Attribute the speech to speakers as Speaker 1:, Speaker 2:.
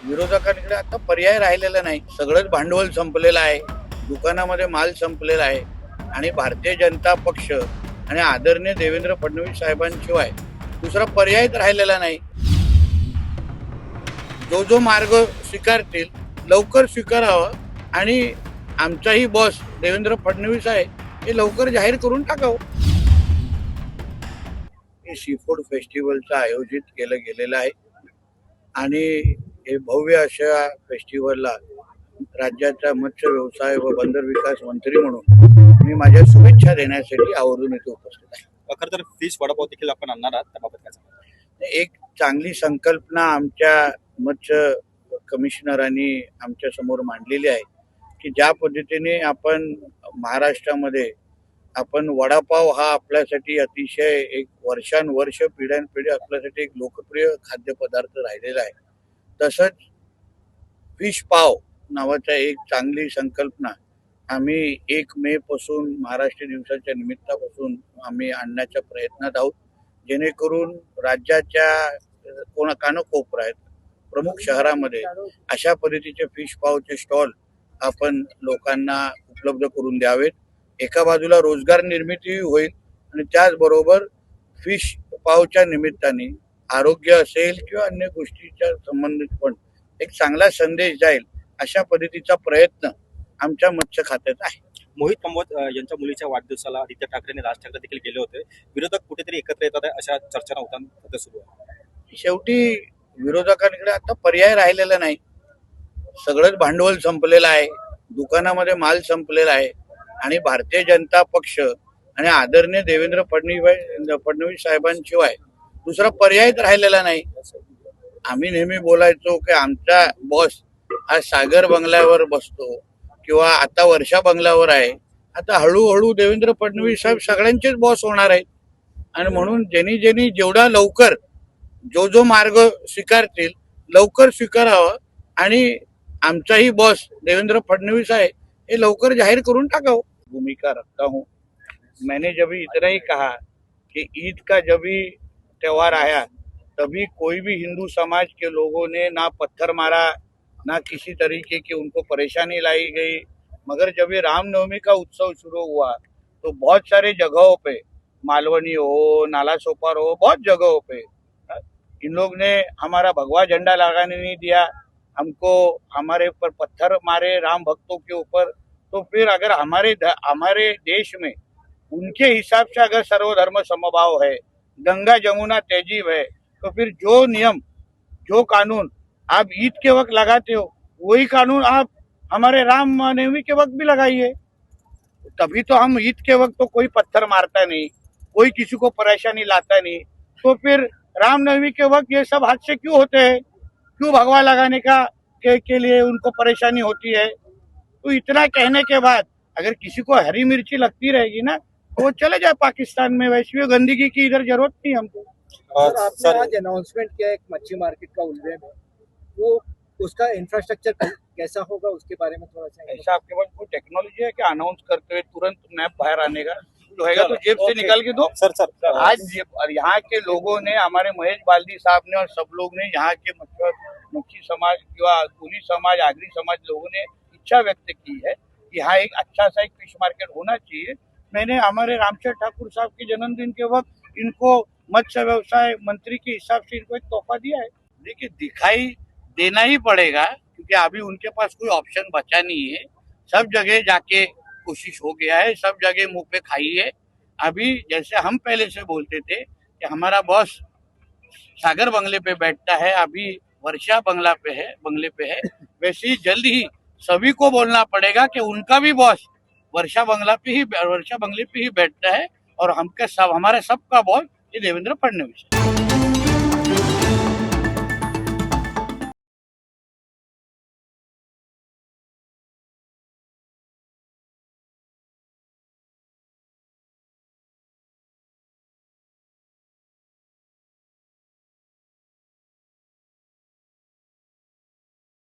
Speaker 1: विरोधकांकडे आता पर्याय राहिलेला नाही. सगळंच भांडवल संपलेलं आहे, दुकानामध्ये माल संपलेला आहे आणि भारतीय जनता पक्ष आणि आदरणीय देवेंद्र फडणवीस साहेबांशिवाय दुसरा पर्यायच राहिलेला नाही. जो जो मार्ग स्वीकारतील लवकर स्वीकारावा आणि आमचाही बॉस देवेंद्र फडणवीस आहे हे लवकर जाहीर करून टाकावं. हे सी फूड फेस्टिवलचं आयोजित केलं गेलेलं आहे आणि हे भव्य अशा फेस्टिवलला राज्याचा मत्स्य व्यवसाय व बंदर विकास मंत्री म्हणून मी माझ्या शुभेच्छा देण्यासाठी आवर्जून इथे उपस्थित आहे.
Speaker 2: खरं तर फिश वडापाव देखील आपण आणणार आहात, त्याबाबत काय सांगाल?
Speaker 1: एक चांगली संकल्पना आमच्या मत्स्य कमिशनरांनी आमच्या समोर मांडलेली आहे की ज्या पद्धतीने आपण महाराष्ट्रामध्ये आपण वडापाव हा आपल्यासाठी अतिशय एक वर्षानुवर्ष पिढ्यानपिढी आपल्यासाठी एक लोकप्रिय खाद्यपदार्थ राहिलेला आहे, तसंच फिश पाव नावाचा एक चांगली संकल्पना आम्ही 1 मे पासून महाराष्ट्र दिवसाच्या निमित्तापासून आम्ही आणण्याच्या प्रयत्नात आहोत, जेणेकरून राज्याच्या कानाकोपऱ्यात प्रमुख शहरामध्ये अशा पद्धतीचे फिश पावचे स्टॉल आपण लोकांना उपलब्ध करून द्यावेत. एका बाजूला रोजगार निर्मिती होईल आणि त्याचबरोबर फिश पावच्या निमित्ताने आरोग्य असेल किंवा अन्य गोष्टीच्या संबंधित पण एक चांगला संदेश जाईल अशा पद्धतीचा प्रयत्न आमच्या मत्स्य खात्यात आहे.
Speaker 2: मोहित कामत यांच्या मुलीच्या वाढदिवसाला आदित्य ठाकरे राज ठाकरे देखील गेले होते. विरोधक कुठेतरी एकत्र येतात अशा चर्चा होताना सुरू आहे.
Speaker 1: शेवटी विरोधकांकडे आता पर्याय राहिलेला नाही. सगळंच भांडवल संपलेलं आहे, दुकानामध्ये माल संपलेला आहे आणि भारतीय जनता पक्ष आणि आदरणीय देवेंद्र फडणवीस साहेबांशिवाय दुसरा पर्यायच राहिलेला नाही. आम्ही नेहमी बोलायचो की आमचा बॉस हा सागर बंगल्यावर बसतो किंवा आता वर्षा बंगल्यावर आहे. आता हळूहळू देवेंद्र फडणवीस साहेब सगळ्यांचेच बॉस होणार आहेत आणि म्हणून ज्यांनी जेवढा लवकर जो जो मार्ग स्वीकारतील लवकर स्वीकारावा आणि आमचाही बॉस देवेंद्र फडणवीस आहे ये लवकर जाहिर करून टाकाओ. भूमिका रखता हूँ. मैंने जब इतना ही कहा कि ईद का जब भी त्योहार आया तभी कोई भी हिंदू समाज के लोगों ने ना पत्थर मारा ना किसी तरीके की उनको परेशानी लाई गई, मगर जब ये रामनवमी का उत्सव शुरू हुआ तो बहुत सारे जगहों पे मालवनी हो नाला सोपार हो बहुत जगहों पे इन लोग ने हमारा भगवा झंडा लगाने नहीं दिया, हमको हमारे ऊपर पत्थर मारे राम भक्तों के ऊपर. तो फिर अगर हमारे देश में उनके हिसाब से अगर सर्वधर्म समभाव है, गंगा जमुना तहजीब है, तो फिर जो नियम जो कानून आप ईद के वक्त लगाते हो वही कानून आप हमारे राम नवमी के वक्त भी लगाइए. तभी तो हम ईद के वक्त तो कोई पत्थर मारता नहीं, कोई किसी को परेशानी लाता नहीं, तो फिर रामनवमी के वक्त ये सब हादसे क्यों होते हैं? क्यों भगवा लगाने के लिए उनको परेशानी होती है? तो इतना कहने के बाद अगर किसी को हरी मिर्ची लगती रहेगी ना तो वो चले जाए पाकिस्तान में. वैसे गंदगी की इधर जरूरत नहीं हमको.
Speaker 3: आपने आज अनाउंसमेंट किया एक मच्छी मार्केट का उल्ले में, वो उसका इंफ्रास्ट्रक्चर कैसा होगा उसके बारे में थोड़ा सा.
Speaker 1: ऐसा आपके पास कोई टेक्नोलॉजी है कि अनाउंस करते हुए तुरंत मैप बाहर आने का जो है तो जेब से निकाल के दो.
Speaker 2: सर
Speaker 1: आज यहाँ के लोगों ने हमारे महेश बाल्दी साहब ने और सब लोग ने यहाँ के मच्छी समाज किंवा कोली समाज आगरी समाज लोगों ने इच्छा व्यक्त की है कि यहाँ एक अच्छा सा एक फिश मार्केट होना चाहिए. मैंने हमारे रामचंद्र ठाकुर साहब के जन्मदिन के वक्त इनको मत्स्य व्यवसाय मंत्री के हिसाब से इनको एक तोहफा दिया है. देखिए दिखाई देना ही पड़ेगा क्योंकि अभी उनके पास कोई ऑप्शन बचा नहीं है. सब जगह जाके कोशिश हो गया है, सब जगह मुंह पे खाई है. अभी जैसे हम पहले से बोलते थे कि हमारा बॉस सागर बंगले पे बैठता है, अभी वर्षा बंगले पे है, वैसे ही जल्द ही सभी को बोलना पड़ेगा कि उनका भी बॉस वर्षा बंगले पे ही बैठता है और हमारे सबका बॉस ये देवेंद्र फडणवीस.